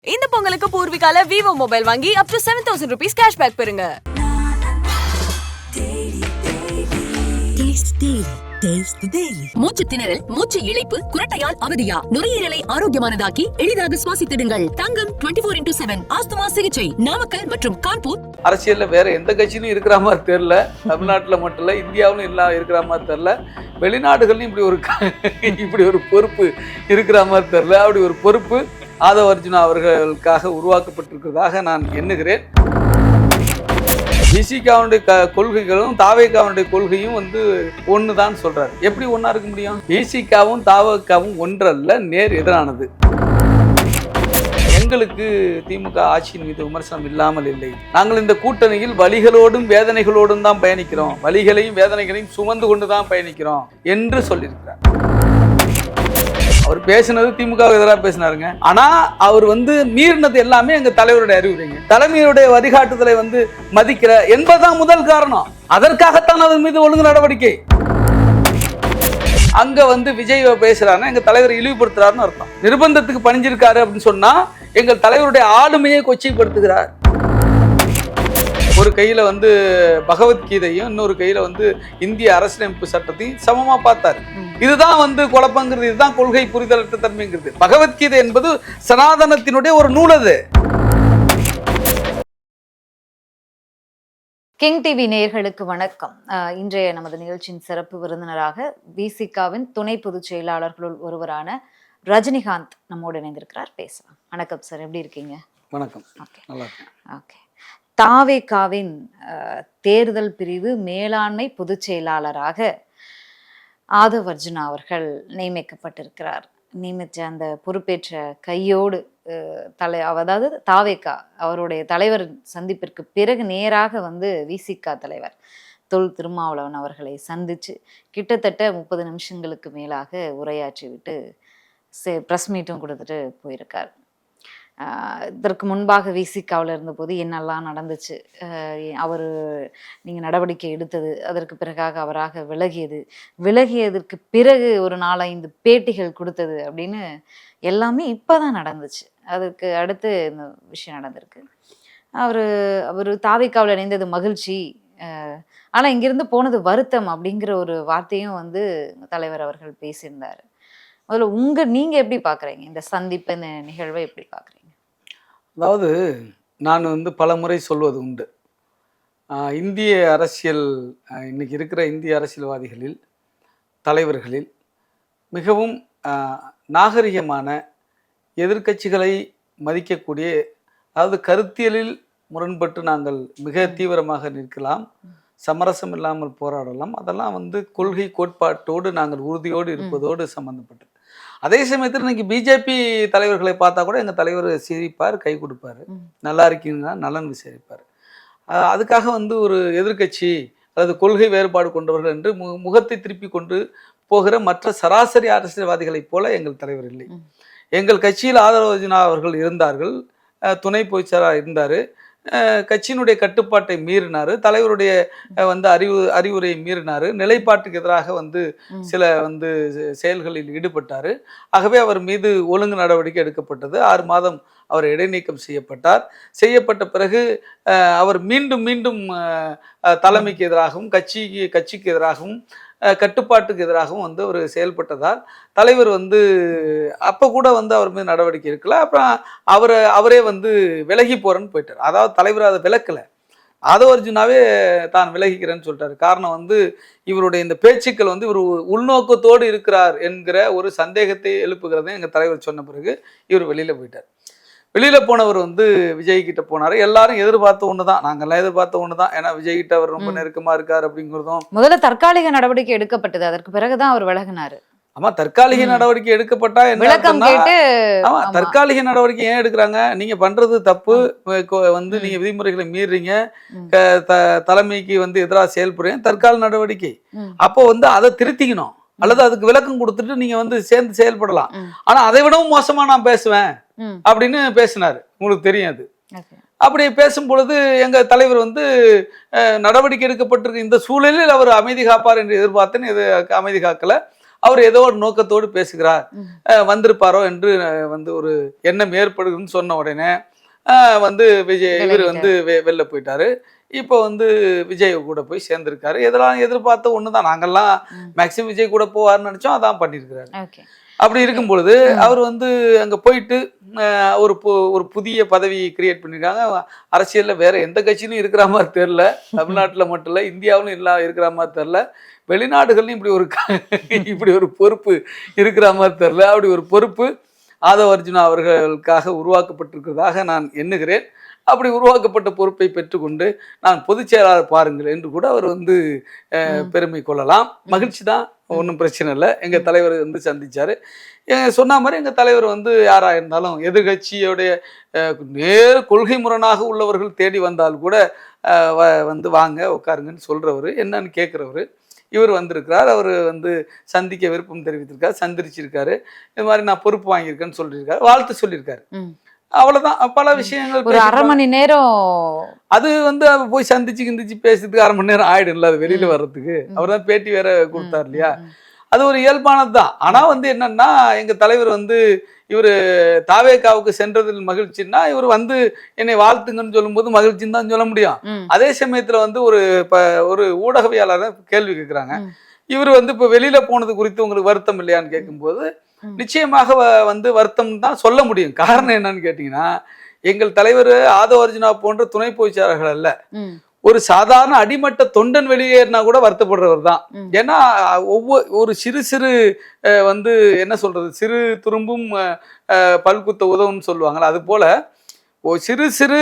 இந்த பொங்கலுக்கு பூர்விகால Vivo mobile வாங்கி up to 7,000 rupees cashback பெறுங்க. மூச்சு திணறல், மூச்சு இழைப்பு, குரட்டையால் அவதியா, நுரையீரலை ஆரோக்கியமானதாக்கி எளிதாக சுவாசித்திடுங்கள். தங்கம் 24x7 ஆஸ்துமா சிகிச்சை நாமக்கல் மற்றும் கான்பூர். அரசியல்ல வேற எந்த கட்சியிலும் இருக்கிற மாதிரி தெரியல. தமிழ்நாட்டுல மட்டும் இல்ல, இந்தியாவிலும் எல்லாம் இருக்கிற மாதிரி தெரியல. வெளிநாடுகள்லையும் இப்படி ஒரு பொறுப்பு இருக்கிற மாதிரி தெரியல. அப்படி ஒரு பொறுப்பு ஆதவ அர்ஜுனா அவர்களுக்காக உருவாக்கப்பட்டிருக்கிறதாக நான் எண்ணுகிறேன். விசிகாவுடைய கொள்கைகளும் தாவேகாவுடைய கொள்கையும் ஒன்று தான் சொல்றாரு. எப்படி ஒன்றா இருக்க முடியும்? விசிகாவும் தாவேகாவும் ஒன்றல்ல, நேர் எதிரானது. எங்களுக்கு திமுக ஆட்சியின் மீது விமர்சனம் இல்லாமல் இல்லை. நாங்கள் இந்த கூட்டணியில் வலிகளோடும் வேதனைகளோடும் தான் பயணிக்கிறோம், வலிகளையும் வேதனைகளையும் சுமந்து கொண்டு தான் பயணிக்கிறோம் என்று சொல்லியிருக்கிறார். அவர் பேசினது திமுக எதிராக பேசினாருங்க. ஆனா அவர் மீறினது எல்லாமே எங்க தலைவருடைய அறிவுரைங்க, தலைமையுடைய வழிகாட்டுதலை மதிக்கிற என்பதுதான் முதல் காரணம். அதற்காகத்தான் அதன் மீது ஒழுங்கு நடவடிக்கை. அங்க விஜய் பேசுறாருன்னா எங்க தலைவர் இழிவுபடுத்துறாருன்னு அர்த்தம். நிர்பந்தத்துக்கு பணிஞ்சிருக்காரு அப்படின்னு சொன்னா எங்கள் தலைவருடைய ஆளுமையை கொச்சைப்படுத்துகிறார். ஒரு கையில பகவத்கீதையும் இன்னொரு கையில இந்திய அரசியலமைப்பு சட்டத்தையும் சமமா பார்த்தாரு. இதுதான் குழப்பங்கிறது, இதுதான் கொள்கை புரிதலற்ற தன்மைங்கிறது. பகவத்கீதை என்பது சனாதனத்தினுடைய ஒரு நூல். அது கிங் டிவி நேயர்களுக்கு வணக்கம். இன்றைய நமது நிகழ்ச்சியின் சிறப்பு விருந்தினராக விசிகாவின் துணை பொதுச் செயலாளர்களுள் ஒருவரான ரஜினிகாந்த் நம்மோடு இணைந்திருக்கிறார். பேசலாம். வணக்கம் சார், எப்படி இருக்கீங்க? வணக்கம். ஓகே. தாவேகாவின் தேர்தல் பிரிவு மேலாண்மை பொதுச் செயலாளராக ஆதவ் அர்ஜுனா அவர்கள் நியமிக்கப்பட்டிருக்கிறார். நியமித்த அந்த பொறுப்பேற்ற கையோடு அதாவது தாவேகா அவருடைய தலைவர் சந்திப்பிற்கு பிறகு நேராக விசிகா தலைவர் தொல் திருமாவளவன் அவர்களை சந்திச்சு கிட்டத்தட்ட 30 நிமிஷங்களுக்கு மேலாக உரையாற்றி விட்டு ப்ரெஸ் மீட்டும் கொடுத்துட்டு போயிருக்கார். இதற்கு முன்பாக விசிகாவில் இருந்தபோது என்னெல்லாம் நடந்துச்சு, அவர் நீங்கள் நடவடிக்கை எடுத்தது, அதற்கு பிறகாக அவராக விலகியதற்கு பிறகு ஒரு 4-5 பேட்டிகள் கொடுத்தது அப்படின்னு எல்லாமே இப்போ தான் நடந்துச்சு. அதுக்கு அடுத்து இந்த விஷயம் நடந்திருக்கு. அவர் தாவேகாவில் இணைந்தது மகிழ்ச்சி, ஆனால் இங்கிருந்து போனது வருத்தம் அப்படிங்கிற ஒரு வார்த்தையும் தலைவர் அவர்கள் பேசியிருந்தார். அதில் நீங்கள் எப்படி பார்க்குறீங்க இந்த சந்திப்பு, இந்த நிகழ்வை எப்படி பார்க்குறீங்க? அதாவது நான் பல முறை சொல்வது உண்டு, இந்திய அரசியல் இன்னைக்கு இருக்கிற இந்திய அரசியல்வாதிகளில் தலைவர்களில் மிகவும் நாகரிகமான, எதிர்க்கட்சிகளை மதிக்கக்கூடிய, அதாவது கருத்தியலில் முரண்பட்டு நாங்கள் மிக தீவிரமாக நிற்கலாம், சமரசம் இல்லாமல் போராடலாம், அதெல்லாம் கொள்கை கோட்பாட்டோடு நாங்கள் உறுதியோடு இருப்பதோடு சம்பந்தப்பட்டது. அதே சமயத்தில் இன்னைக்கு பிஜேபி தலைவர்களை பார்த்தா கூட எங்கள் தலைவர் சிரிப்பார், கை கொடுப்பார், நல்லா இருக்கீங்கன்னா நலன் விசாரிப்பார். அதுக்காக ஒரு எதிர்க்கட்சி அல்லது கொள்கை வேறுபாடு கொண்டவர்கள் என்று முகத்தை திருப்பி கொண்டு போகிற மற்ற சராசரி அரசியல்வாதிகளைப் போல எங்கள் தலைவர் இல்லை. எங்கள் கட்சியில் ஆதவ அர்ஜுனா அவர்கள் இருந்தார்கள், துணை பொதுச்செயலாளர் இருந்தார், கட்சியினுடைய கட்டுப்பாட்டை மீறினார், தலைவருடைய அறிவுரையை மீறினார், நிலைப்பாட்டுக்கு எதிராக சில செயல்களில் ஈடுபட்டார். ஆகவே அவர் மீது ஒழுங்கு நடவடிக்கை எடுக்கப்பட்டது. 6 மாதம் அவர் இடைநீக்கம் செய்யப்பட்ட பிறகு அவர் மீண்டும் மீண்டும் தலைமைக்கு எதிராகவும் கட்சிக்கு எதிராகவும் கட்டுப்பாட்டுக்கு எதிராகவும் ஒரு செயல்பட்டதால் தலைவர் அப்போ கூட அவர் மீது நடவடிக்கை எடுக்கல. அப்புறம் அவரே விலகி போறேன்னு போயிட்டார். அதாவது தலைவர் அதை விலக்கலை, ஆதவ அர்ஜுனாவே தான் விலகிக்கிறேன்னு சொல்லிட்டாரு. காரணம் இவருடைய இந்த பேச்சுக்கள் இவர் உள்நோக்கத்தோடு இருக்கிறார் என்கிற ஒரு சந்தேகத்தை எழுப்புகிறத எங்கள் தலைவர் சொன்ன பிறகு இவர் வெளியில் போயிட்டார். வெளியில் போனவர் விஜய் கிட்ட போனார். எல்லாரும் எதிர்பார்த்த ஒன்று தான், நாங்கள்லாம் எதிர்பார்த்த ஒன்று தான். ஏன்னா விஜய் கிட்ட அவர் ரொம்ப நெருக்கமாக இருக்கார் அப்படிங்கிறதும். முதல்ல தற்காலிக நடவடிக்கை எடுக்கப்பட்டது, அதற்கு பிறகுதான் அவர் விலகினார். ஆமா, தற்காலிக நடவடிக்கை எடுக்கப்பட்டா என்ன? ஆமா, தற்காலிக நடவடிக்கை ஏன் எடுக்கிறாங்க? நீங்க பண்றது தப்பு, நீங்க விதிமுறைகளை மீறீங்க, தலைமைக்கு எதிராக செயல்படுறீங்க, தற்கால நடவடிக்கை. அப்போ அதை திருத்திக்கணும், அல்லது அதுக்கு விளக்கம் கொடுத்துட்டு நீங்க சேர்ந்து செயல்படலாம். ஆனா அதை விடவும் மோசமா நான் பேசுவேன் அப்படின்னு பேசினாரு. உங்களுக்கு தெரியும் அது. அப்படி பேசும் பொழுது எங்க தலைவர் நடவடிக்கை எடுக்கப்பட்டிருக்க இந்த சூழலில் அவர் அமைதி காப்பார் என்று எதிர்பார்த்தேன். இது அமைதி காக்கல. அவர் ஏதோ ஒரு நோக்கத்தோடு பேசுகிறார், வந்திருப்பாரோ என்று வந்து ஒரு எண்ணம் ஏற்படுதுன்னு சொன்ன உடனே வந்து விஜய் இவர் வந்து வெளில போயிட்டாரு. இப்போ வந்து விஜய் கூட போய் சேர்ந்திருக்காரு. எதெல்லாம் எதிர்பார்த்த ஒண்ணுதான். நாங்கெல்லாம் மேக்சிமம் விஜய் கூட போவார்னு நினைச்சோம், அதான் பண்ணியிருக்கிறாரு. அப்படி இருக்கும் பொழுது அவர் வந்து அங்க போயிட்டு ஒரு புதிய பதவி கிரியேட் பண்ணியிருக்காங்க. அரசியல்ல வேற எந்த கட்சியிலும் இருக்கிற மாதிரி தெரியல, தமிழ்நாட்டுல மட்டும் இல்ல, இந்தியாவிலும் இருக்கிற மாதிரி தெரியல, வெளிநாடுகள்லையும் இப்படி ஒரு பொறுப்பு இருக்கிற மாதிரி தெரியல. அப்படி ஒரு பொறுப்பு ஆதவ அர்ஜுனா அவர்களுக்காக உருவாக்கப்பட்டிருக்கிறதாக நான் எண்ணுகிறேன். அப்படி உருவாக்கப்பட்ட பொறுப்பை பெற்றுக்கொண்டு நான் பொதுச் செயலாளர் பாருங்கள் என்று கூட அவர் வந்து பெருமை கொள்ளலாம். மகிழ்ச்சி தான், ஒன்றும் பிரச்சனை இல்லை. எங்கள் தலைவர் வந்து சந்திச்சாரு. சொன்ன மாதிரி எங்கள் தலைவர் வந்து யாராக இருந்தாலும் எதிர்கட்சியோடைய நேர் கொள்கை முரணாக உள்ளவர்கள் தேடி வந்தால் கூட வந்து வாங்க உட்காருங்கன்னு சொல்றவர், என்னன்னு கேட்குறவர். இவர் வந்திருக்கிறார். அவர் வந்து சந்திக்க விருப்பம் தெரிவித்திருக்காரு, சந்திச்சிருக்காரு. இது மாதிரி நான் பொறுப்பு வாங்கியிருக்கேன்னு சொல்லியிருக்காரு, வாழ்த்து சொல்லியிருக்காரு. அவ்வளவுதான். பல விஷயங்கள் ஒரு 1/2 மணி நேரம் அது வந்து போய் சந்திச்சு பேசுறதுக்கு 1/2 மணி நேரம் ஆயிடும் இல்ல, அது வெளியில வர்றதுக்கு. அவர் தான் பேட்டி வேற கொடுத்தார் இல்லையா, அது ஒரு இயல்பானது தான். ஆனா வந்து என்னன்னா, எங்க தலைவர் வந்து இவர் தாவேகாவுக்கு சென்றதில் மகிழ்ச்சின்னா, இவர் வந்து என்னை வாழ்த்துங்கன்னு சொல்லும்போது மகிழ்ச்சின்னு தான் சொல்ல முடியும். அதே சமயத்துல வந்து ஒரு ஊடகவியாளர் கேள்வி கேட்கிறாங்க, இவர் வந்து இப்ப வெளியில போனது குறித்து உங்களுக்கு வருத்தம் இல்லையான்னு கேட்கும்போது நிச்சயமாக வந்து வருத்தம் தான் சொல்ல முடியும். காரணம் என்னன்னு கேட்டீங்கன்னா, எங்கள் தலைவர் ஆதவ அர்ஜுனா போன்ற துணை பொதுச்செயலாளர்கள் அல்ல, ஒரு சாதாரண அடிமட்ட தொண்டன் வெளியேறினா கூட வருத்தப்படுறவர் தான். ஏன்னா ஒரு சிறு வந்து என்ன சொல்றது, சிறு துரும்பும் பல்குத்த உதவுன்னு சொல்லுவாங்கல்ல, அது போல சிறு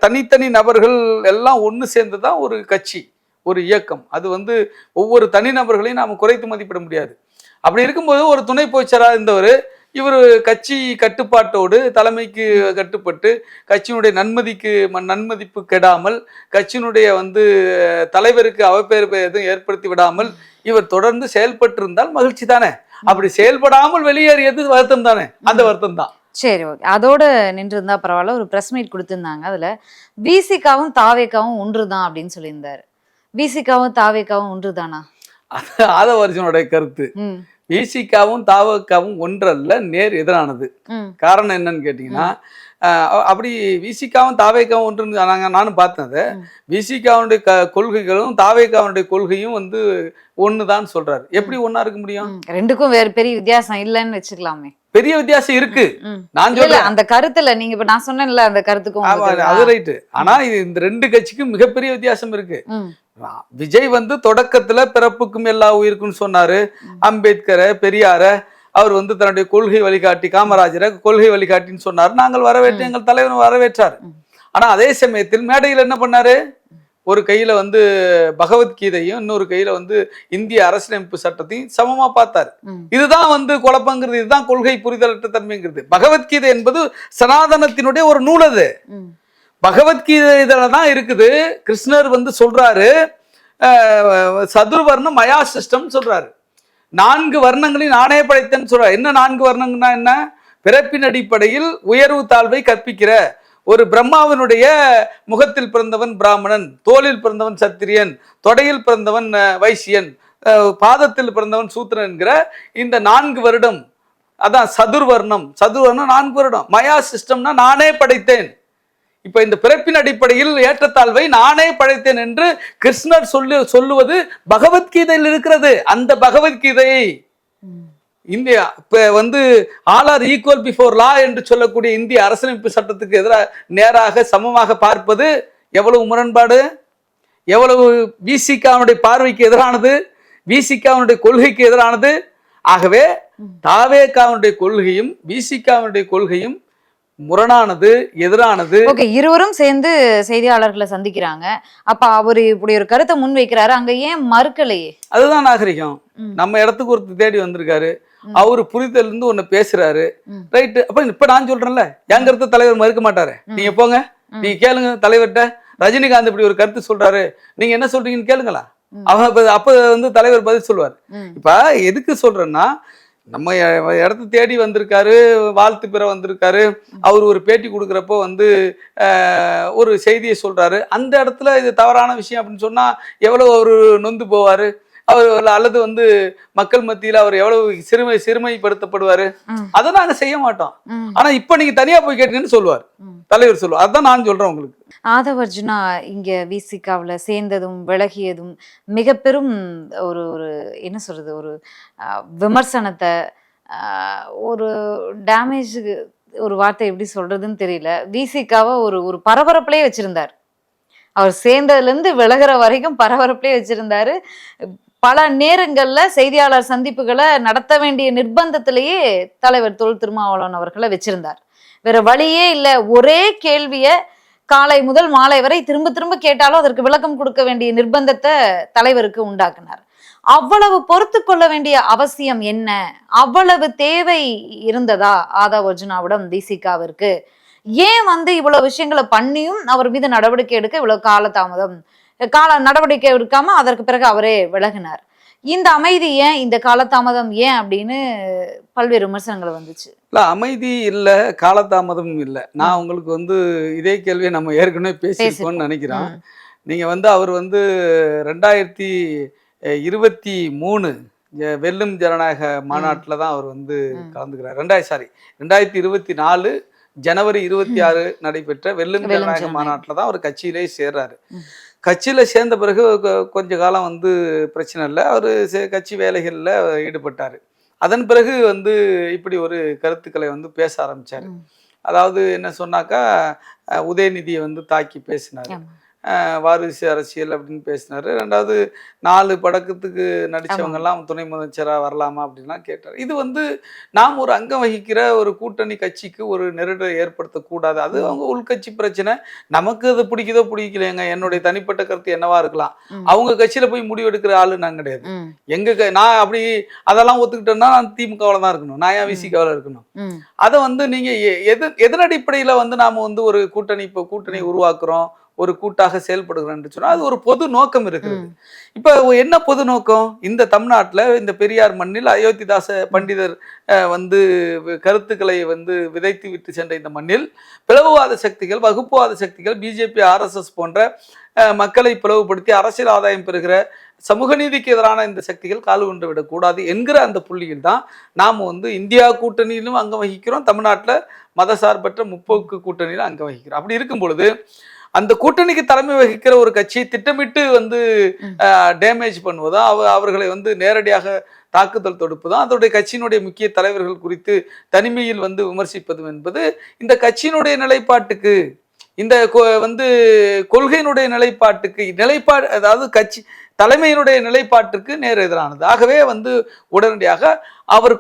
தனித்தனி நபர்கள் எல்லாம் ஒன்று சேர்ந்து தான் ஒரு கட்சி, ஒரு இயக்கம். அது வந்து ஒவ்வொரு தனிநபர்களையும் நாம் குறைத்து மதிப்பிட முடியாது. அப்படி இருக்கும்போது ஒரு துணை பொதுச்செயலாளர் இருந்தவர், இவர் கட்சி கட்டுப்பாட்டோடு தலைமைக்கு கட்டுப்பட்டு கட்சியினுடைய நன்மதிப்பு கெடாமல், கட்சியினுடைய வந்து தலைவருக்கு அவப்பெயர் எதுவும் ஏற்படுத்தி விடாமல் இவர் தொடர்ந்து செயல்பட்டு இருந்தால் மகிழ்ச்சி தானே. அப்படி செயல்படாமல் வெளியேறியது வருத்தம் தானே, அந்த வருத்தம் தான். சரி, ஓகே. அதோட நின்று இருந்தா பரவாயில்ல. ஒரு பிரஸ் மீட் கொடுத்திருந்தாங்க, அதுல விசிகாவும் தாவேகாவும் ஒன்றுதான் அப்படின்னு சொல்லியிருந்தாரு. விசிகாவும் தாவேகாவும் ஒன்றுதானா? ஆதவ அர்ஜுனுடைய கருத்து விசிகாவும் தாவேகாவும் ஒன்றல்ல, நேர் எதிரானது. காரணம் என்னன்னு கேட்டீங்கன்னா, அப்படி விசிகாவும் தாவேகாவும் ஒன்று நானும் பார்த்தேன். அதை விசிகாவுடைய கொள்கைகளும் தாவேகாவுடைய கொள்கையும் வந்து ஒண்ணுதான் சொல்றாரு. எப்படி ஒன்னா இருக்க முடியும்? ரெண்டுக்கும் வேற பெரிய வித்தியாசம் இல்லைன்னு வச்சுக்கலாமே. பெரிய வித்தியாசம் இருக்கு. நான் சொல்ல அந்த கருத்துல நீங்க இப்ப நான் சொன்னேன்ல, அந்த கருத்துக்கும் அது ரைட்டு. ஆனா இந்த ரெண்டு கட்சிக்கும் மிகப்பெரிய வித்தியாசம் இருக்கு. விஜய் வந்து தொடக்கத்துல பிறப்புக்கும் எல்லா உயிருக்கும் சொன்னாரு. அம்பேத்கரை, பெரியார அவர் வந்து தன்னுடைய கொள்கை வழிகாட்டி, காமராஜரை கொள்கை வழிகாட்டின்னு சொன்னாரு. நாங்கள் வரவேற்று, எங்கள் தலைவர் வரவேற்றார். ஆனா அதே சமயத்தில் மேடையில் என்ன பண்ணாரு, ஒரு கையில வந்து பகவத்கீதையும் இன்னொரு கையில வந்து இந்திய அரசியலமைப்பு சட்டத்தையும் சமமா பார்த்தாரு. இதுதான் வந்து குழப்பங்கிறது, இதுதான் கொள்கை புரிதலற்ற தன்மைங்கிறது. பகவத்கீதை என்பது சனாதனத்தினுடைய ஒரு நூல். அது பகவத்கீதை இதுல தான் இருக்குது. கிருஷ்ணர் வந்து சொல்றாரு, சதுர்வர்ணம் மயா சிஸ்டம் சொல்றாரு. 4 வர்ணங்களையும் நானே படைத்தேன்னு சொல்றாரு. என்ன 4 வர்ணங்கள்னா என்ன? பிறப்பின் அடிப்படையில் உயர்வு தாழ்வை கற்பிக்கிற ஒரு பிரம்மாவினுடைய முகத்தில் பிறந்தவன் பிராமணன், தோளில் பிறந்தவன் சத்திரியன், தொடையில் பிறந்தவன் வைசியன், பாதத்தில் பிறந்தவன் சூத்திரன் என்கிற இந்த 4 வருடம், அதான் சதுர்வர்ணம். 4 வருடம். மயா சிஸ்டம்னா நானே படைத்தேன். இப்ப இந்த பிறப்பின் அடிப்படையில் ஏற்றத்தாழ்வை நானே படைத்தேன் என்று கிருஷ்ணர் சொல்லுவது பகவத்கீதையில் இருக்கிறது. அந்த பகவத்கீதையை இந்தியா வந்து all are equal before law என்று சொல்லக்கூடிய இந்திய அரசியலமைப்பு சட்டத்துக்கு எதிராக நேராக சமமாக பார்ப்பது எவ்வளவு முரண்பாடு, எவ்வளவு விசிகாவுடைய பார்வைக்கு எதிரானது, விசிகாவுடைய கொள்கைக்கு எதிரானது. ஆகவே தாவேகாவுடைய கொள்கையும் விசிகாவுடைய கொள்கையும் முரணானது, எதிரானது. ஓகே, இருவரும் சேர்ந்து செய்தியாளர்களை சந்திக்கிறாங்க. அப்ப அவரு இப்படி ஒரு கருத்தை முன் வைக்கிறாரு, அங்க ஏன் மறுக்கலையே? அதுதான் நாகரிகம். நம்ம இடத்துக்கு ஒருத்தர் தேடி வந்திருக்காரு, அவரு புரிதல் இருந்து ஒண்ணு பேசுறாரு, ரைட்டு. அப்ப இப்ப நான் சொல்றேன்ல, என் கருத்தை தலைவர் மறுக்க மாட்டாரு. நீங்க போங்க, நீங்க கேளுங்க தலைவர்கிட்ட. ரஜினிகாந்த் இப்படி ஒரு கருத்து சொல்றாரு, நீங்க என்ன சொல்றீங்கன்னு கேளுங்களா. அப்ப வந்து தலைவர் பதில் சொல்லுவார். இப்ப எதுக்கு சொல்றேன்னா, நம்ம இடத்த தேடி வந்திருக்காரு, வாழ்த்து பெற வந்திருக்காரு. அவர் ஒரு பேட்டி கொடுக்குறப்போ வந்து ஒரு செய்தியை சொல்றாரு. அந்த இடத்துல இது தவறான விஷயம் அப்படின்னு சொன்னா எவ்வளவு அவரு நொந்து போவாரு. அவர் அல்லது வந்து மக்கள் மத்தியில அவர் எவ்வளவு சிறுமைப்படுத்தப்படுவாரு, அதை நாங்க செய்ய மாட்டோம். ஆனா இப்ப நீங்க தனியா போய் கேட்டீங்கன்னு சொல்லுவார், தலைவர் சொல்லுவார். அதான் நான் சொல்றேன் உங்களுக்கு. ஆதவர்ஜுனா இங்க விசிகாவில் சேர்ந்ததும் விலகியதும் மிக பெரும் ஒரு ஒரு என்ன சொல்றது, ஒரு விமர்சனத்தை, ஒரு டேமேஜ், ஒரு வார்த்தை எப்படி சொல்றதுன்னு தெரியல, விசிகாவை ஒரு ஒரு பரபரப்புலேயே வச்சிருந்தார். அவர் சேர்ந்ததுல இருந்து விலகிற வரைக்கும் பரபரப்புலேயே வச்சிருந்தாரு. பல நேரங்கள்ல செய்தியாளர் சந்திப்புகளை நடத்த வேண்டிய நிர்பந்தத்திலேயே தலைவர் தொல் திருமாவளவன் அவர்களை வச்சிருந்தார். வேற வழியே இல்லை. ஒரே கேள்விய காலை முதல் மாலை வரை திரும்ப திரும்ப கேட்டாலும் அதற்கு விளக்கம் கொடுக்க வேண்டிய நிர்பந்தத்தை தலைவருக்கு உண்டாக்குனார். அவ்வளவு பொறுத்து கொள்ள வேண்டிய அவசியம் என்ன? அவ்வளவு தேவை இருந்ததா ஆதவர்ஜுனாவிடம் விசிகாவிற்கு? ஏன் வந்து இவ்வளவு விஷயங்களை பண்ணியும் அவர் மீது நடவடிக்கை எடுக்க இவ்வளவு காலதாமதம், நடவடிக்கை எடுக்காம அதற்கு பிறகு அவரே விலகினார்? இந்த அமைதி ஏன், இந்த காலதாமதம் ஏன் அப்படின்னு பல்வேறு விமர்சனங்கள் வந்துச்சு. இல்ல, அமைதி இல்ல, காலதாமதம் இல்ல. நான் உங்களுக்கு வந்து இதே கேள்வியை நம்ம ஏற்கனவே பேசியிருக்கோம்னு நினைக்கிறேன். நீங்க வந்து அவர் வந்து 2023 வெல்லும் ஜனநாயக மாநாட்டில் தான் அவர் வந்து கலந்துக்கிறார். 2024 ஜனவரி 26 நடைபெற்ற வெல்லும் ஜனநாயக மாநாட்டில் தான் அவர் கட்சியிலே சேர்றாரு. கட்சியில் சேர்ந்த பிறகு கொஞ்ச காலம் வந்து பிரச்சனை இல்லை, அவர் கட்சி வேலைகளில் ஈடுபட்டார். அதன் பிறகு வந்து இப்படி ஒரு கருத்துக்களை வந்து பேச ஆரம்பித்தார். அதாவது என்ன சொன்னாக்கா, உதயநிதியை வந்து தாக்கி பேசினார், வாரிசு அரசியல் அப்படின்னு பேசினார். ரெண்டாவது 4 படத்துக்கு நடித்தவங்கெல்லாம் துணை முதலமைச்சராக வரலாமா அப்படின்லாம் கேட்டார். இது வந்து நாம் ஒரு அங்கம் வகிக்கிற ஒரு கூட்டணி கட்சிக்கு ஒரு நெருடலை ஏற்படுத்தக்கூடாது. அது அவங்க உள்கட்சி பிரச்சனை. நமக்கு அது பிடிக்குதோ பிடிக்கலைங்க, என்னுடைய தனிப்பட்ட கருத்து என்னவா இருக்கலாம். அவங்க கட்சியில் போய் முடிவு எடுக்கிற ஆளு நான் கிடையாது. நான் அப்படி அதெல்லாம் ஒத்துக்கிட்டேன்னா நான் திமுகவில் தான் இருக்கணும், நான் ஏன் விசிகாவில் இருக்கணும்? அதை வந்து நீங்கள் எதன் அடிப்படையில் வந்து நாம் வந்து ஒரு கூட்டணி உருவாக்குறோம், ஒரு கூட்டாக செயல்படுகிறோம் என்று சொன்னால் அது ஒரு பொது நோக்கம் இருக்கிறது. இப்ப என்ன பொது நோக்கம்? இந்த தமிழ்நாட்டில் இந்த பெரியார் மண்ணில் அயோத்திதாச பண்டிதர் வந்து கருத்துக்களை வந்து விதைத்து விட்டு சென்ற இந்த மண்ணில் பிளவுவாத சக்திகள், வகுப்புவாத சக்திகள், பிஜேபி, RSS போன்ற மக்களை பிளவுபடுத்தி அரசியல் ஆதாயம் பெறுகிற சமூக நீதிக்கு எதிரான இந்த சக்திகள் கால் கொண்டு விடக்கூடாது என்கிற அந்த புள்ளியில் தான் நாம் வந்து இந்தியா கூட்டணியிலும் அங்கம் வகிக்கிறோம், தமிழ்நாட்டில் மதசார்பற்ற முற்போக்கு கூட்டணியிலும் அங்கம் வகிக்கிறோம். அப்படி இருக்கும் பொழுது அந்த கூட்டணிக்கு தலைமை வகிக்கிற ஒரு கட்சியை திட்டமிட்டு வந்து டேமேஜ் பண்ணுவதோ, அவர்களை வந்து நேரடியாக தாக்குதல் தொடுப்பதும், அதோடைய கட்சியினுடைய முக்கிய தலைவர்கள் குறித்து தனிமையில் வந்து விமர்சிப்பதும் என்பது இந்த கட்சியினுடைய நிலைப்பாட்டுக்கு, இந்த வந்து கொள்கையினுடைய நிலைப்பாடு, அதாவது கட்சி தலைமையினுடைய நிலைப்பாட்டிற்கு நேர் எதிரானது. ஆகவே வந்து உடனடியாக அவர்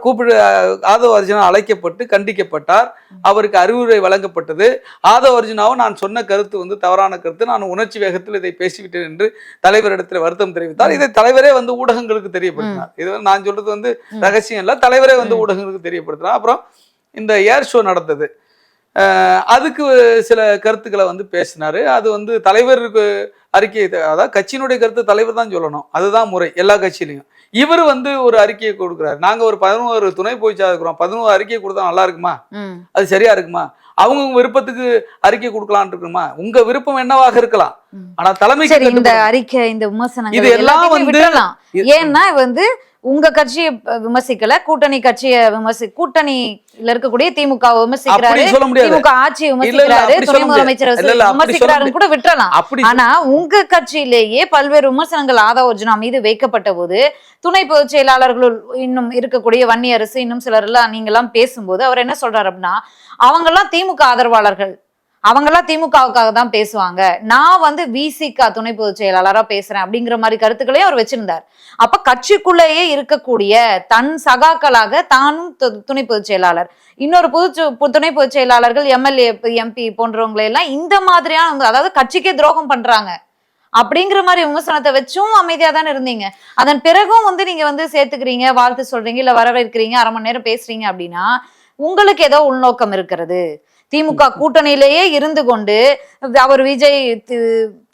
ஆதவர்ஜுனா அழைக்கப்பட்டு கண்டிக்கப்பட்டார். அவருக்கு அறிவுரை வழங்கப்பட்டது. ஆதவர்ஜுனாவும் நான் சொன்ன கருத்து வந்து தவறான கருத்து, நான் உணர்ச்சி வேகத்தில் இதை பேசிவிட்டேன் என்று தலைவரிடத்தில் வருத்தம் தெரிவித்தார். இதை தலைவரே வந்து ஊடகங்களுக்கு தெரியப்படுத்தினார். இது நான் சொல்றது வந்து ரகசியம் இல்லை, தலைவரே வந்து ஊடகங்களுக்கு தெரியப்படுத்தினார். அப்புறம் இந்த ஏர் ஷோ நடந்தது, அதுக்கு சில கருத்துக்களை வந்து பேசினாரு. அது வந்து தலைவருக்கு அறிக்கையை, அதாவது கட்சியினுடைய கருத்து தலைவர் தான் சொல்லணும், அதுதான் முறை எல்லா கட்சியிலையும். இவர் வந்து ஒரு அறிக்கையை கொடுக்குறாரு. நாங்க ஒரு 11 துணை போய்ச்சா இருக்கிறோம், 11 அறிக்கையை கொடுத்தா நல்லா இருக்குமா? அது சரியா இருக்குமா? அவங்க விருப்பத்துக்கு அறிக்கை கொடுக்கலான் இருக்குமா? உங்க விருப்பம் என்னவாக இருக்கலாம், ஆனா தலைமைக்கு இந்த அறிக்கை, இந்த விமர்சனம் இது எல்லாம் வந்து ஏன்னா வந்து உங்க கட்சியை விமர்சிக்கல, கூட்டணி கட்சியை கூட்டணியில இருக்கக்கூடிய திமுக விமர்சிக்கிறாரு, திமுக ஆட்சியை விமர்சிக்கிறாரு, துணை முதலமைச்சர் விமர்சிக்கிறாரு கூட விட்டுறலாம். ஆனா உங்க கட்சியிலேயே பல்வேறு விமர்சனங்கள் ஆதவர்ஜுனா மீது வைக்கப்பட்ட போது துணை பொதுச் செயலாளர்கள் இன்னும் இருக்கக்கூடிய வன்னியரசு இன்னும் சிலர் எல்லாம் நீங்க எல்லாம் பேசும்போது அவர் என்ன சொல்றாரு அப்படின்னா, அவங்க எல்லாம் திமுக ஆதரவாளர்கள், அவங்கெல்லாம் திமுகவுக்காக தான் பேசுவாங்க, நான் வந்து விசிக துணை பொதுச் செயலாளரா பேசுறேன் அப்படிங்கிற மாதிரி கருத்துக்களையும் அவர் வச்சிருந்தார். அப்ப கட்சிக்குள்ளேயே இருக்கக்கூடிய தன் சகாக்களாக தானும் துணை பொதுச் செயலாளர், இன்னொரு துணை பொதுச் செயலாளர்கள், எம்எல்ஏ, MP போன்றவங்களை எல்லாம் இந்த மாதிரியான, அதாவது கட்சிக்கே துரோகம் பண்றாங்க அப்படிங்கிற மாதிரி விமர்சனத்தை வச்சும் அமைதியா தானே இருந்தீங்க. அதன் பிறகும் வந்து நீங்க வந்து சேர்த்துக்கிறீங்க, வாழ்த்து சொல்றீங்க, இல்ல வரவேற்கிறீங்க, 1/2 மணி நேரம் பேசுறீங்க அப்படின்னா உங்களுக்கு ஏதோ உள்நோக்கம் இருக்கிறது. திமுக கூட்டணியிலேயே இருந்து கொண்டு அவர் விஜய்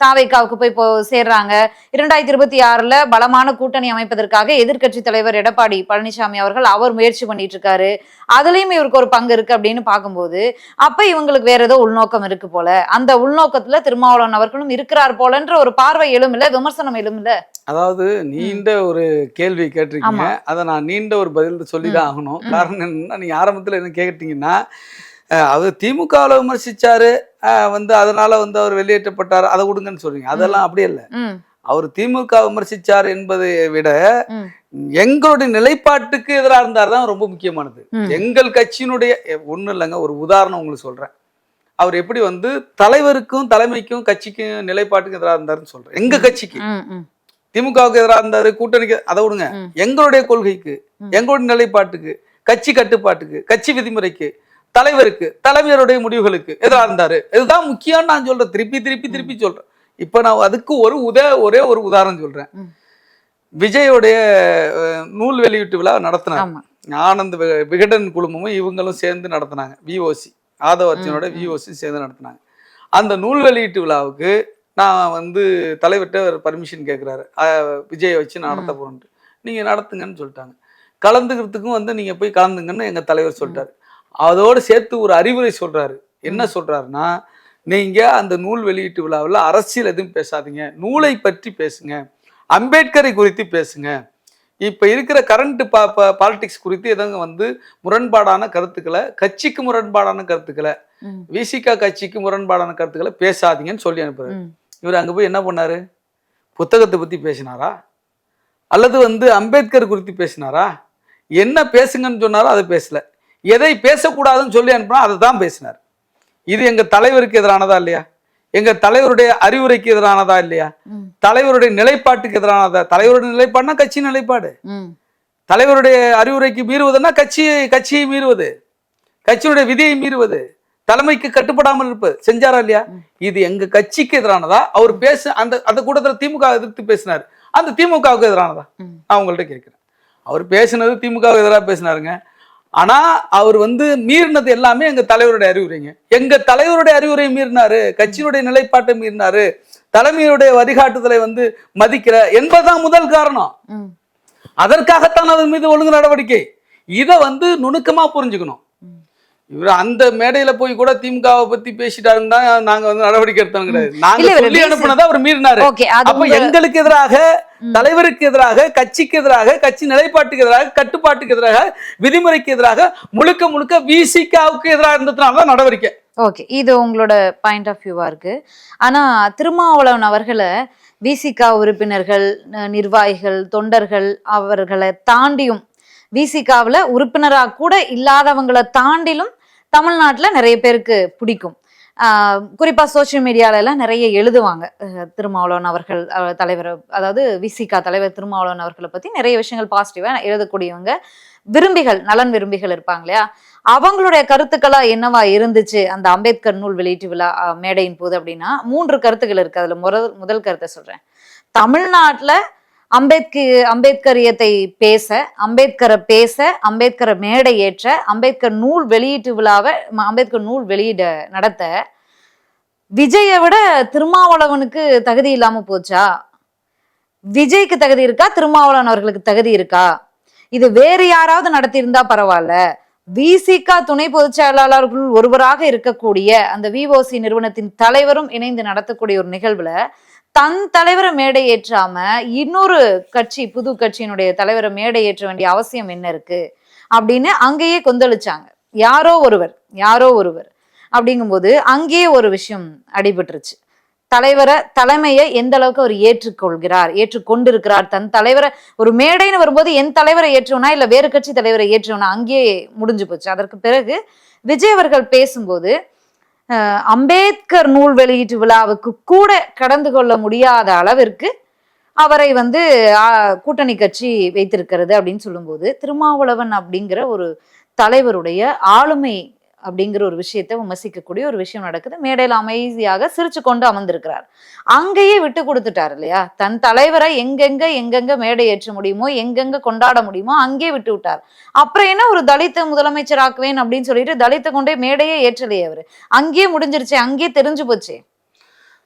தாவேக்காவுக்கு போய் சேர்றாங்க. 2026 பலமான கூட்டணி அமைப்பதற்காக எதிர்க்கட்சி தலைவர் எடப்பாடி பழனிசாமி அவர்கள் அவர் முயற்சி பண்ணிட்டு இருக்காரு. அதுலயும் இவருக்கு ஒரு பங்கு இருக்கு அப்படின்னு பார்க்கும்போது அப்ப இவங்களுக்கு வேற ஏதோ உள்நோக்கம் இருக்கு போல, அந்த உள்நோக்கத்துல திருமாவளவன் அவர்களும் இருக்கிறார் போலன்ற ஒரு பார்வை எழுமில்ல, விமர்சனம் எழுமில்ல. அதாவது நீண்ட ஒரு கேள்வி கேட்டிருக்கீங்க, அதை நான் நீண்ட ஒரு பதில் சொல்லிதான் ஆகணும். காரணம் என்னன்னா, நீங்க ஆரம்பத்துல என்ன கேட்டீங்கன்னா, அவர் திமுகவில் விமர்சிச்சாரு, அதனால அவர் வெளியேற்றப்பட்டார், அதை விடுங்கன்னு சொல்றீங்க. அதெல்லாம் அப்படியே இல்லை. அவர் திமுக விமர்சிச்சார் என்பதை விட எங்களுடைய நிலைப்பாட்டுக்கு எதிராக இருந்தார் தான் ரொம்ப முக்கியமானது. எங்கள் கட்சியினுடைய ஒன்றும் இல்லைங்க, ஒரு உதாரணம் உங்களுக்கு சொல்றேன். அவர் எப்படி தலைவருக்கும் தலைமைக்கும் கட்சிக்கும் நிலைப்பாட்டுக்கு எதிராக இருந்தாருன்னு சொல்றேன். எங்க கட்சிக்கு திமுகவுக்கு எதிராக இருந்தாரு, கூட்டணிக்கு அதை விடுங்க, எங்களுடைய கொள்கைக்கு எங்களுடைய நிலைப்பாட்டுக்கு கட்சி கட்டுப்பாட்டுக்கு கட்சி விதிமுறைக்கு தலைவருக்கு தலைவருடைய முடிவுகளுக்கு எதிராக இருந்தாரு. இதுதான் முக்கியம் நான் சொல்றேன், திருப்பி திருப்பி திருப்பி சொல்றேன். இப்ப நான் அதுக்கு ஒரே ஒரு உதாரணம் சொல்றேன். விஜயோடைய நூல் வெளியீட்டு விழா நடத்தினாங்க, ஆனந்த் விகடன் குழுமமும் இவங்களும் சேர்ந்து நடத்தினாங்க. விஓசி ஆதவர்ஜனோட விஓசி சேர்ந்து நடத்தினாங்க. அந்த நூல் வெளியீட்டு விழாவுக்கு நான் தலைவர்கிட்ட ஒரு பர்மிஷன் கேட்குறாரு, விஜயை வச்சு நடத்த போறேன்ட்டு. நீங்க நடத்துங்கன்னு சொல்லிட்டாங்க. கலந்துக்கிறதுக்கும் நீங்க போய் கலந்துங்கன்னு எங்க தலைவர் சொல்லிட்டாரு. அதோடு சேர்த்து ஒரு அறிவுரை சொல்றாரு. என்ன சொல்றாருன்னா, நீங்க அந்த நூல் வெளியீட்டு விழாவில் அரசியல் எதுவும் பேசாதீங்க, நூலை பற்றி பேசுங்க, அம்பேத்கரை குறித்து பேசுங்க. இப்ப இருக்கிற கரண்ட் பாலிடிக்ஸ் குறித்து எதங்க முரண்பாடான கருத்துக்களை, கட்சிக்கு முரண்பாடான கருத்துக்களை, விசிகா கட்சிக்கு முரண்பாடான கருத்துக்களை பேசாதீங்கன்னு சொல்லி அனுப்புறாரு. இவர் அங்க போய் என்ன பண்ணாரு? புத்தகத்தை பத்தி பேசினாரா அல்லது அம்பேத்கர் குறித்து பேசினாரா? என்ன பேசுங்கன்னு சொன்னாரோ அதை பேசல. எதை பேசக்கூடாதுன்னு சொல்லி அனுப்புனா அதை தான் பேசினார். இது எங்க தலைவருக்கு எதிரானதா இல்லையா? எங்க தலைவருடைய அறிவுரைக்கு எதிரானதா இல்லையா? தலைவருடைய நிலைப்பாட்டுக்கு எதிரானதா? தலைவருடைய நிலைப்பாடுனா கட்சி நிலைப்பாடு, தலைவருடைய அறிவுரைக்கு மீறுவதுன்னா கட்சியை மீறுவது, கட்சியுடைய விதியை மீறுவது, தலைமைக்கு கட்டுப்படாமல் இருப்பது. செஞ்சாரா இல்லையா? இது எங்க கட்சிக்கு எதிரானதா? அவர் அந்த கூட்டத்தில் திமுக எதிர்த்து பேசினார், அந்த திமுகவுக்கு எதிரானதா? நான் உங்கள்கிட்ட கேட்கிறேன். அவர் பேசினது திமுகவுக்கு எதிராக பேசினாருங்க. ஆனா அவர் மீறினது எல்லாமே எங்க தலைவருடைய அறிவுரைங்க. எங்க தலைவருடைய அறிவுரை மீறினாரு, கட்சியினுடைய நிலைப்பாட்டை மீறினாரு, தலைமையுடைய வழிகாட்டுதலை மதிக்கிற என்பதுதான் முதல் காரணம். அதற்காகத்தான் அதன் மீது ஒழுங்கு நடவடிக்கை. இதை நுணுக்கமா புரிஞ்சுக்கணும். இவர் அந்த மேடையில போய் கூட திமுகவை பத்தி பேசிட்டாருன்னு தான் நாங்க நடவடிக்கை எடுத்தோம் கிடையாது. நாங்க சொல்லி அனுப்புனதா அவர் மீறினாரு. அப்ப எங்களுக்கு எதிராக, தலைவருக்கு எதிராக, கட்சிக்கு எதிராக, கட்சி நிலைப்பாட்டுக்கு எதிராக, கட்டுப்பாட்டுக்கு எதிராக, விதிமுறைக்கு எதிராக, முழுக்க விசிகாவுக்கு எதிராக இருந்ததுனாலதான் நடவடிக்கை. ஓகே, இது உங்களோட பாயிண்ட் ஆஃப் வியூவா இருக்கு. ஆனா திருமாவளவன் அவர்களை விசிகா உறுப்பினர்கள், நிர்வாகிகள், தொண்டர்கள் அவர்களை தாண்டியும், விசிகாவில் உறுப்பினராக கூட இல்லாதவங்களை தாண்டிலும் தமிழ்நாட்டுல நிறைய பேருக்கு பிடிக்கும். குறிப்பா சோசியல் மீடியால எல்லாம் நிறைய எழுதுவாங்க. திருமாவளவன் அவர்கள் தலைவர், அதாவது விசிகா தலைவர் திருமாவளவன் அவர்களை பத்தி நிறைய விஷயங்கள் பாசிட்டிவா எழுதக்கூடியவங்க, விரும்பிகள், நலன் விரும்பிகள் இருப்பாங்க இல்லையா? அவங்களுடைய கருத்துக்களா என்னவா இருந்துச்சு அந்த அம்பேத்கர் நூல் வெளியீட்டு விழா மேடையின் போது அப்படின்னா 3 கருத்துக்கள் இருக்கு. அதுல முதல் கருத்தை சொல்றேன். தமிழ்நாட்டுல அம்பேத்கரியத்தை பேச, அம்பேத்கரை மேடை ஏற்ற, அம்பேத்கர் நூல் வெளியீட்டு விழாவை, அம்பேத்கர் நூல் வெளியிட நடத்த விஜயை விட திருமாவளவனுக்கு தகுதி இல்லாம போச்சா? விஜய்க்கு தகுதி இருக்கா? திருமாவளவன் அவர்களுக்கு தகுதி இருக்கா? இது வேறு யாராவது நடத்தியிருந்தா பரவாயில்ல. விசிகா துணை பொதுச் செயலாளர்கள் ஒருவராக இருக்கக்கூடிய அந்த விஓசி நிறுவனத்தின் தலைவரும் இணைந்து நடத்தக்கூடிய ஒரு நிகழ்வுல தன் தலைவரை மேடை ஏற்றாம இன்னொரு கட்சி, புது கட்சியினுடைய தலைவரை மேடை ஏற்ற வேண்டிய அவசியம் என்ன இருக்கு அப்படின்னு அங்கேயே கொந்தளிச்சாங்க. யாரோ ஒருவர் அப்படிங்கும்போது அங்கேயே ஒரு விஷயம் அடிபட்டுருச்சு. தலைமையை எந்த அளவுக்கு அவர் ஏற்றுக்கொண்டிருக்கிறார். தன் தலைவரை ஒரு மேடைன்னு வரும்போது என் தலைவரை ஏற்றுவனா இல்ல வேறு கட்சி தலைவரை ஏற்றுவனா, அங்கேயே முடிஞ்சு போச்சு. அதற்கு பிறகு விஜய் அவர்கள் பேசும்போது அம்பேத்கர் நூல் வெளியீட்டு விழாவுக்கு கூட கடந்து கொள்ள முடியாத அளவிற்கு அவரை கூட்டணி கட்சி வைத்திருக்கிறது அப்படின்னு சொல்லும்போது, திருமாவளவன் அப்படிங்கிற ஒரு தலைவருடைய ஆளுமை அப்படிங்கிற ஒரு விஷயத்தை விமர்சிக்கக்கூடிய ஒரு விஷயம் நடக்குது. மேடையில் அமைதியாக சிரிச்சு கொண்டு அமர்ந்திருக்கிறார். அங்கேயே விட்டு கொடுத்துட்டார் இல்லையா? தன் தலைவரை எங்கெங்க மேடை ஏற்ற முடியுமோ, எங்கெங்க கொண்டாட முடியுமோ அங்கே விட்டு விட்டார். அப்புறம் என்ன ஒரு தலித்த முதலமைச்சர் ஆக்குவேன் அப்படின்னு சொல்லிட்டு தலித்த கொண்டே மேடையே ஏற்றலையே அவரு. அங்கேயே முடிஞ்சிருச்சு, அங்கேயே தெரிஞ்சு போச்சு.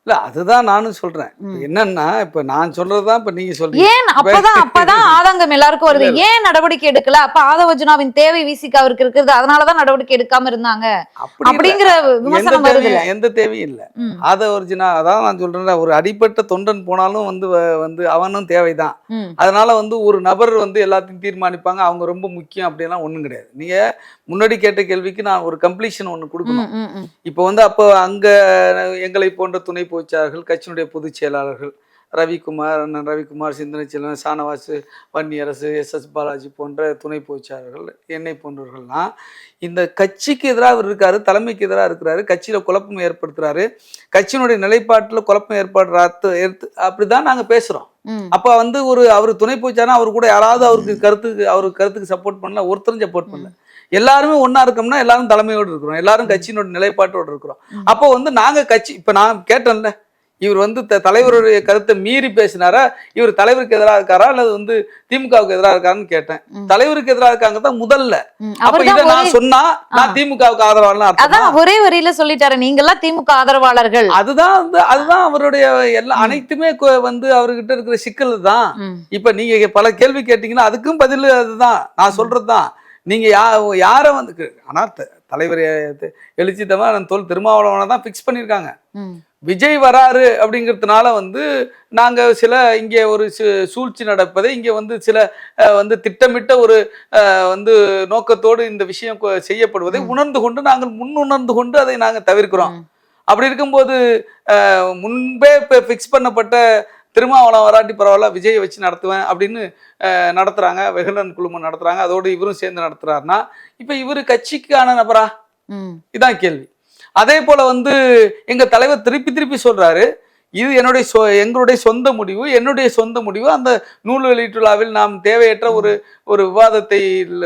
இல்ல அதுதான் நானும் சொல்றேன். என்னன்னா இப்ப நான் சொல்றதுதான் இப்ப நீங்க சொல்றீங்க. ஏன் அப்பதான் ஆதங்கம் எல்லாருக்கும் வருது. ஏன் நடவடிக்கை எடுக்கல? அப்ப ஆதவர்ஜுனாவின் தேவை விசிகாவிற்கு இருக்கிறது, அதனாலதான் நடவடிக்கை எடுக்காம இருந்தாங்க அப்படிங்கிற விமர்சனம் வருது. எந்த தேவையும் இல்ல. ஆதவர்ஜுனா அதான் நான் சொல்றேன், ஒரு அடிப்பட்ட தொண்டன் போனாலும் வந்து அவனும் தேவைதான். அதனால வந்து ஒரு நபர் வந்து எல்லாத்தையும் தீர்மானிப்பாங்க, அவங்க ரொம்ப முக்கியம் அப்படியெல்லாம் ஒண்ணும் கிடையாது. நீங்க முன்னாடி கேட்ட கேள்விக்கு நான் ஒரு கம்ப்ளீஷன் ஒண்ணு கொடுக்கணும். இப்ப வந்து அப்போ அங்க எங்களை போன்ற துணை பொதுச்சாளர்கள், கட்சியினுடைய பொதுச் செயலாளர்கள் அண்ணன் ரவிக்குமார், சிந்தனை செல்வன், சானவாசு, வன்னியரசு, எஸ் பாலாஜி போன்ற துணை பொதுச்சாளர்கள், என்னை போன்றவர்கள்லாம் இந்த கட்சிக்கு எதிராக இருக்காரு, தலைமைக்கு எதிராக இருக்கிறாரு, கட்சியில குழப்பம் ஏற்படுத்துறாரு, கட்சியினுடைய நிலைப்பாட்டில் குழப்பம் அப்படிதான் நாங்க பேசுறோம். அப்ப வந்து அவர் துணை பொதுச்சாளர், அவர் கூட யாராவது அவருக்கு கருத்துக்கு சப்போர்ட் பண்ணல, ஒருத்தரும் சப்போர்ட் பண்ணல. எல்லாருமே ஒன்னா இருக்கோம்னா எல்லாரும் தலைமையோடு இருக்கிறோம், எல்லாரும் கட்சியினோட நிலைப்பாட்டோடு இருக்கிறோம். அப்போ வந்து நாங்க கட்சி, இப்ப நான் கேட்டேன்ல, இவர் வந்து தலைவருடைய கருத்தை மீறி பேசினாரா, இவர் தலைவருக்கு எதிராக இருக்காரா அல்லது வந்து திமுகவுக்கு எதிராக இருக்காருன்னு கேட்டேன். தலைவருக்கு எதிராக இருக்காங்க தான் முதல்ல. அப்ப இதை நான் சொன்னா நான் திமுகவுக்கு ஆதரவாளர் ஒரே வரியில சொல்லிட்டாரு, நீங்க எல்லாம் திமுக ஆதரவாளர்கள். அதுதான் அவருடைய எல்லா அனைத்துமே வந்து அவர்கிட்ட இருக்கிற சிக்கல் தான். இப்ப நீங்க பல கேள்வி கேட்டீங்கன்னா அதுக்கும் பதில் அதுதான், நான் சொல்றதுதான். நீங்க யாரை வந்து ஆனா தலைவர் எழுச்சி தமிழ் தோல் திருமாவளவனை தான் பிக்ஸ் பண்ணியிருக்காங்க. விஜய் வராரு அப்படிங்கிறதுனால வந்து நாங்க சில இங்கே ஒரு சூழ்ச்சி நடப்பதை, இங்கே வந்து சில வந்து திட்டமிட்ட ஒரு வந்து நோக்கத்தோடு இந்த விஷயம் செய்யப்படுவதை உணர்ந்து கொண்டு நாங்கள் முன்னுணர்ந்து கொண்டு அதை நாங்கள் தவிர்க்கிறோம். அப்படி இருக்கும்போது முன்பே ஃபிக்ஸ் பண்ணப்பட்ட திருமாவளவன் வராட்டி பரவாயில்ல, விஜயை வச்சு நடத்துவேன் அப்படின்னு நடத்துறாங்க, வெகுலன் குழுமம் நடத்துறாங்க, அதோடு இவரும் சேர்ந்து நடத்துறாருன்னா இப்ப இவரு கட்சிக்கான நபரா? இதான் கேள்வி. அதே போல வந்து எங்க தலைவர் திருப்பி சொல்றாரு, இது எங்களுடைய சொந்த முடிவு. அந்த நூல் வெளியீட்டு விழாவில் நாம் தேவையற்ற ஒரு விவாதத்தை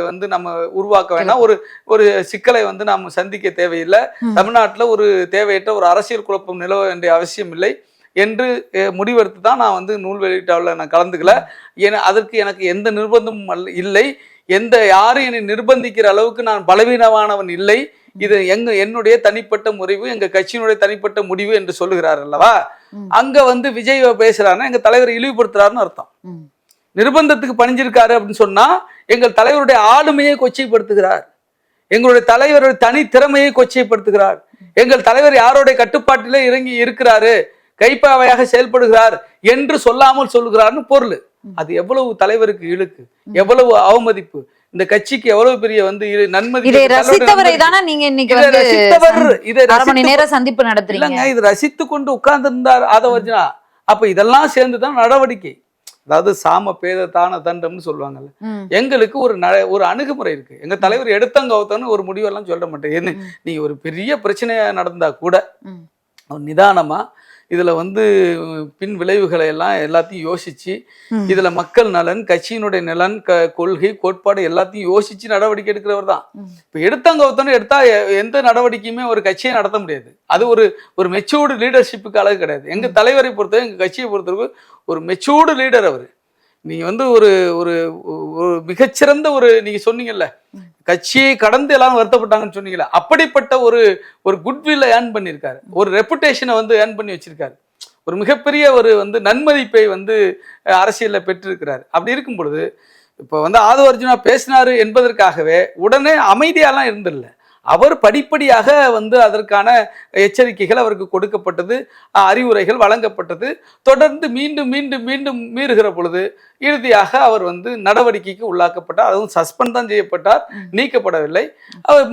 வந்து நம்ம உருவாக்க வேண்டாம், ஒரு சிக்கலை வந்து நாம் சந்திக்க தேவையில்லை, தமிழ்நாட்டில் ஒரு தேவையற்ற ஒரு அரசியல் குழப்பம் நிலவ வேண்டிய அவசியம் இல்லை என்று முடிவெடுத்து தான் நான் வந்து நூல் வெளியீட்டாவில் நான் கலந்துக்கல. அதற்கு எனக்கு எந்த நிர்பந்தமும் இல்லை, யாரும் என்னை நிர்பந்திக்கிற அளவுக்கு நான் பலவீனமானவன் இல்லை. இது என்னுடைய தனிப்பட்ட முடிவு, எங்க கட்சியினுடைய தனிப்பட்ட முடிவு என்று சொல்லுகிறார் அல்லவா. அங்க வந்து விஜய் பேசுறாருன்னா எங்க தலைவரை இழிவுபடுத்துறாருன்னு அர்த்தம். நிர்பந்தத்துக்கு பணிஞ்சிருக்காரு அப்படின்னு சொன்னா எங்கள் தலைவருடைய ஆளுமையை கொச்சைப்படுத்துகிறார், எங்களுடைய தலைவருடைய தனி திறமையை கொச்சைப்படுத்துகிறார், எங்கள் தலைவர் யாரோடைய கட்டுப்பாட்டிலே இறங்கி இருக்கிறாரு, கைப்பாவையாக செயல்படுகிறார் என்று சொல்லாமல் சொல்லுகிறார்னு பொருள். அது எவ்வளவு தலைவருக்கு இழுக்கு, எவ்வளவு அவமதிப்பு, இந்த கட்சிக்கு எவ்வளவு பெரிய வந்து நன்மதி. இதை ரசித்தவரை தானே நீங்க இன்னைக்கு அரை மணி நேரம் சந்திப்பு நடத்துறீங்க. இது ரசித்து கொண்டு உட்கார்ந்து இருந்தார் ஆதவர்ஜுனா. அப்ப இதெல்லாம் சேர்ந்துதான் நடவடிக்கை. அதாவது சாம பேத தான தண்டம்னு சொல்லுவாங்கல்ல, எங்களுக்கு ஒரு அணுகுமுறை இருக்கு. எங்க தலைவர் எடுத்தங்கவுத்தன்னு ஒரு முடிவெல்லாம் சொல்ல மாட்டேன். என்ன நீங்க ஒரு பெரிய பிரச்சனையா நடந்தா கூட நிதானமா இதுல வந்து பின் விளைவுகளை எல்லாத்தையும் யோசிச்சு, இதுல மக்கள் நலன், கட்சியினுடைய நலன், கொள்கை, கோட்பாடு எல்லாத்தையும் யோசிச்சு நடவடிக்கை எடுக்கிறவர் தான். இப்ப எடுத்தவங்க எடுத்தா எந்த நடவடிக்கையுமே ஒரு கட்சியை நடத்த முடியாது. அது ஒரு மெச்சூர்டு லீடர்ஷிப்புக்கு அழகு கிடையாது. எங்க தலைவரை பொறுத்தவரை, எங்க கட்சியை பொறுத்தவரை ஒரு மெச்சூர்டு லீடர் அவர். நீங்க வந்து ஒரு மிகச்சிறந்த நீங்க சொன்னீங்கல்ல, கட்சியை கடந்து எல்லாரும் வருத்தப்பட்டாங்கன்னு சொன்னீங்கல்ல, அப்படிப்பட்ட ஒரு குட்வில்லை ஏர்ன் பண்ணியிருக்காரு, ஒரு ரெப்புடேஷனை வந்து ஏர்ன் பண்ணி வச்சிருக்காரு, ஒரு மிகப்பெரிய வந்து நன்மதிப்பை வந்து அரசியலில் பெற்றிருக்கிறார். அப்படி இருக்கும் பொழுது இப்போ வந்து ஆதவர்ஜுனா பேசினாரு என்பதற்காகவே உடனே அமைதியாலாம் இருந்தில்ல. அவர் படிப்படியாக வந்து அதற்கான எச்சரிக்கைகள் அவருக்கு கொடுக்கப்பட்டது, அறிவுரைகள் வழங்கப்பட்டது. தொடர்ந்து மீண்டும் மீண்டும் மீண்டும் மீறுகிற பொழுது இறுதியாக அவர் வந்து நடவடிக்கைக்கு உள்ளாக்கப்பட்டார். அதுவும் சஸ்பெண்ட் தான் செய்யப்பட்டார், நீக்கப்படவில்லை. அவர்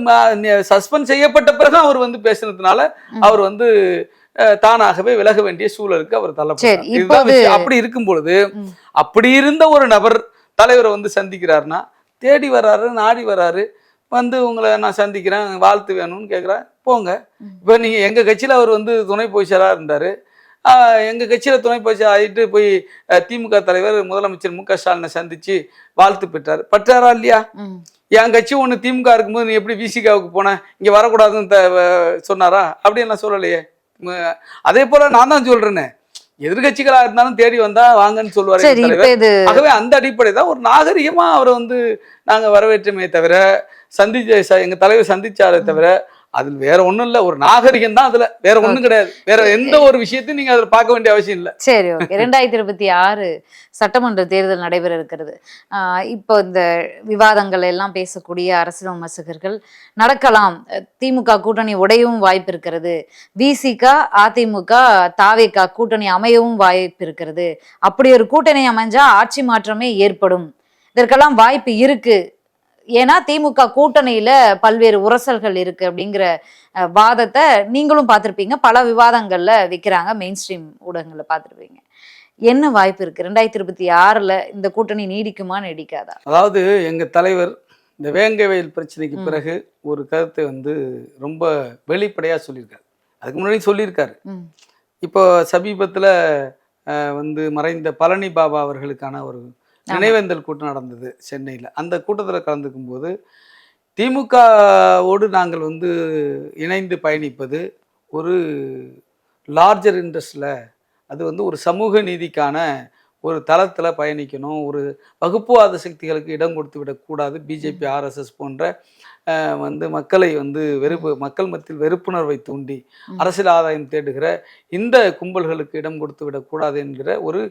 சஸ்பெண்ட் செய்யப்பட்ட பிறகு அவர் வந்து பேசினதுனால அவர் வந்து தானாகவே விலக வேண்டிய சூழலுக்கு அவர் தள்ளப்பட்டார். அப்படி இருக்கும் பொழுது அப்படி இருந்த ஒரு நபர் தலைவரை வந்து சந்திக்கிறாருன்னா, தேடி வர்றாரு, நாடி வர்றாரு, வந்து உங்களை நான் சந்திக்கிறேன், வாழ்த்து வேணும்னு கேட்குறேன், போங்க. இப்போ நீங்கள் எங்கள் கட்சியில் அவர் வந்து துணை பொதுச்செயலாளராக இருந்தார், எங்கள் கட்சியில் துணை பொதுச்செயலாளர் ஆகிட்டு போய் திமுக தலைவர் முதலமைச்சர் மு க ஸ்டாலினை சந்தித்து வாழ்த்து பெற்றாரா இல்லையா? என் கட்சி ஒன்று திமுக இருக்கும்போது நீ எப்படி விசிகாவுக்கு போன, இங்கே வரக்கூடாதுன்னு சொன்னாரா? அப்படின்னு நான் சொல்லலையே. அதே போல நான் தான் சொல்றேன்னு, எதிர்கட்சிகளா இருந்தாலும் தேடி வந்தா வாங்கன்னு சொல்லுவாரு. ஆகவே அந்த அடிப்படை தான் ஒரு நாகரிகமா அவரை வந்து நாங்க வரவேற்றமே தவிர, எங்க தலைவர் சந்திச்சாரே தவிர, அதுல வேற ஒண்ணும் இல்ல. ஒரு நாகரிகம் தான் அதுல, வேற ஒண்ணும் கிடையாது. வேற எந்த ஒரு விஷயத்தையும் நீங்க அதுல பார்க்க வேண்டிய அவசியம் இல்ல. சரி, ஓகே. 2026 சட்டமன்ற தேர்தல் நடைபெற இருக்கிறது. இப்போ இந்த விவாதங்கள் எல்லாம் பேசக்கூடிய அரசியல் விமர்சகர்கள் நடக்கலாம், திமுக கூட்டணி உடையவும் வாய்ப்பு இருக்கிறது, விசிக அதிமுக தாவேகா கூட்டணி அமையவும் வாய்ப்பு இருக்கிறது, அப்படி ஒரு கூட்டணி அமைஞ்சா ஆட்சி மாற்றமே ஏற்படும், இதற்கெல்லாம் வாய்ப்பு இருக்கு, ஏன்னா திமுக கூட்டணியில பல்வேறு உரசல்கள் இருக்கு அப்படிங்கிற வாதத்தை நீங்களும் பார்த்திருப்பீங்க, பல விவாதங்கள்ல வைக்கிறாங்க, மெயின் ஸ்ட்ரீம் ஊடகங்கள்ல பார்த்திருப்பீங்க. என்ன வாய்ப்பு இருக்கு 2026ல இந்த கூட்டணி நீடிக்குமா நீடிக்காதா? அதாவது எங்க தலைவர் இந்த வேங்கவயல் பிரச்சனைக்கு பிறகு ஒரு கருத்தை வந்து ரொம்ப வெளிப்படையா சொல்லியிருக்காரு. அதுக்கு முன்னாடி சொல்லியிருக்காரு. இப்போ சமீபத்துல வந்து மறைந்த பழனி பாபா அவர்களுக்கான ஒரு நினைவேந்தல் கூட்டம் நடந்தது சென்னையில். அந்த கூட்டத்தில் கலந்துக்கும் போது திமுகவோடு நாங்கள் வந்து இணைந்து பயணிப்பது ஒரு லார்ஜர் இன்ட்ரெஸ்டில், அது வந்து ஒரு சமூக நீதிக்கான ஒரு தளத்தில் பயணிக்கணும், ஒரு வகுப்புவாத சக்திகளுக்கு இடம் கொடுத்து விடக்கூடாது, பிஜேபி ஆர்எஸ்எஸ் போன்ற வந்து மக்களை வந்து மக்கள் மத்தியில் வெறுப்புணர்வை தூண்டி அரசியல் ஆதாயம் தேடுகிற இந்த கும்பல்களுக்கு இடம் கொடுத்து விடக்கூடாது என்கிற ஒரு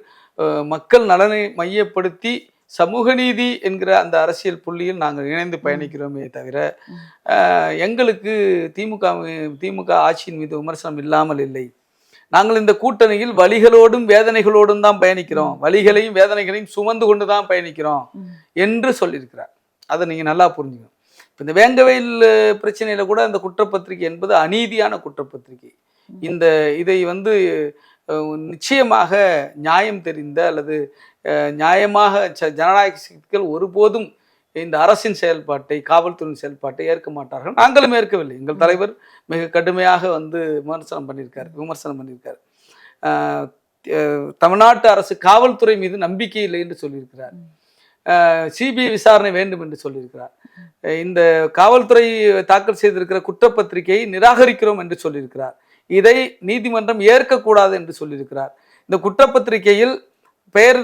மக்கள் நலனை மையப்படுத்தி சமூக நீதி என்கிற அந்த அரசியல் புள்ளியில் நாங்கள் இணைந்து பயணிக்கிறோமே தவிர, எங்களுக்கு திமுக ஆட்சியின் மீது விமர்சனம் இல்லாமல் இல்லை. நாங்கள் இந்த கூட்டணியில் வலிகளோடும் வேதனைகளோடும் தான் பயணிக்கிறோம், வலிகளையும் வேதனைகளையும் சுமந்து கொண்டு தான் பயணிக்கிறோம் என்று சொல்லியிருக்கிறார். அதை நீங்கள் நல்லா புரிஞ்சுக்கணும். இப்போ இந்த வேங்கவயல் பிரச்சனையில கூட அந்த குற்றப்பத்திரிகை என்பது அநீதியான குற்றப்பத்திரிகை. இதை வந்து நிச்சயமாக நியாயம் தெரிந்த அல்லது நியாயமாக ஜனநாயக சக்திகள் ஒருபோதும் இந்த அரசின் செயல்பாட்டை, காவல்துறையின் செயல்பாட்டை ஏற்க மாட்டார்கள். நாங்களும் ஏற்கவில்லை. எங்கள் தலைவர் மிக கடுமையாக வந்து விமர்சனம் பண்ணியிருக்கார். தமிழ்நாட்டு அரசு காவல்துறை மீது நம்பிக்கை இல்லை என்று சொல்லியிருக்கிறார். சிபிஐ விசாரணை வேண்டும் என்று சொல்லியிருக்கிறார். இந்த காவல்துறை தாக்கல் செய்திருக்கிற குற்றப்பத்திரிகையை நிராகரிக்கிறோம் என்று சொல்லியிருக்கிறார். இதை நீதிமன்றம் ஏற்கக்கூடாது என்று சொல்லியிருக்கிறார். இந்த குற்றப்பத்திரிகையில் பெயர்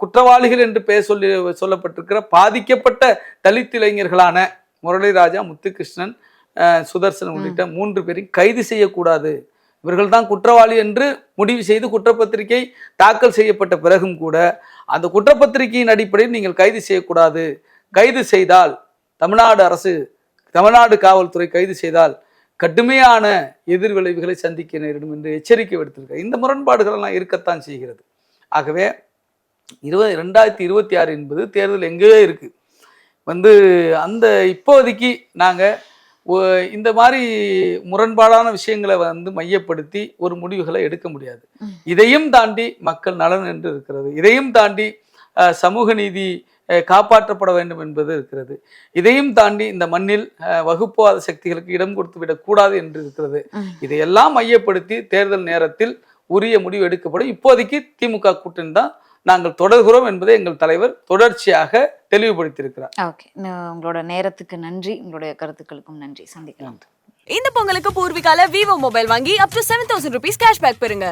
குற்றவாளிகள் என்று பெயர் சொல்லப்பட்டிருக்கிற பாதிக்கப்பட்ட தலித் இளைஞர்களான முரளிராஜா, முத்துகிருஷ்ணன், சுதர்சன் உள்ளிட்ட 3 பேரையும் கைது செய்யக்கூடாது, இவர்கள் தான் குற்றவாளி என்று முடிவு செய்து குற்றப்பத்திரிகை தாக்கல் செய்யப்பட்ட பிறகும் கூட அந்த குற்றப்பத்திரிகையின் அடிப்படையில் நீங்கள் கைது செய்யக்கூடாது, கைது செய்தால் தமிழ்நாடு காவல்துறை கைது செய்தால் கடுமையான எதிர்விளைவுகளை சந்திக்க நேரிடும் என்று எச்சரிக்கை விடுத்திருக்கார். இந்த முரண்பாடுகள் எல்லாம் இருக்கத்தான் செய்கிறது. ஆகவே 2026 என்பது தேர்தல் எங்கேயோ இருக்கு. வந்து அந்த இப்போதைக்கு நாங்கள் இந்த மாதிரி முரண்பாடான விஷயங்களை வந்து மையப்படுத்தி ஒரு முடிவுகளை எடுக்க முடியாது. இதையும் தாண்டி மக்கள் நலன் என்று இருக்கிறது, இதையும் தாண்டி சமூக நீதி காப்பாற்றப்பட வேண்டும் என்பது இருக்கிறது, இதையும் தாண்டி இந்த மண்ணில் வகுப்புவாத சக்திகளுக்கு இடம் கொடுத்து விடக்கூடாது என்று இருக்கிறது. இதையெல்லாம் மையப்படுத்தி தேர்தல் நேரத்தில் உரிய முடிவு எடுக்கப்படும். இப்போதைக்கு திமுக கூட்டணி தான் நாங்கள் தொடர்கிறோம் என்பதை எங்கள் தலைவர் தொடர்ச்சியாக தெளிவுபடுத்தியிருக்கிறார். ஓகே, உங்களோட நேரத்துக்கு நன்றி, உங்களுடைய கருத்துக்களுக்கும் நன்றி. சந்திக்கலாம். இந்த பொங்கலுக்கு பூர்விகால விவோ மொபைல் வாங்கி up to 7,000 rupees cashback பெறுங்க.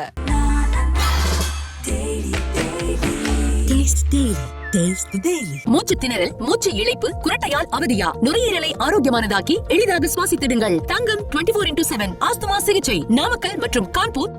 மூச்சு திணறல், மூச்சு இழைப்பு, குரட்டையால் அவதியா, நுரையீரலை ஆரோக்கியமானதாக்கி எளிதாக சுவாசித்திடுங்கள். தங்கம் 24/7 ஆஸ்துமா சிகிச்சை நாமக்கல் மற்றும் கான்பூர்.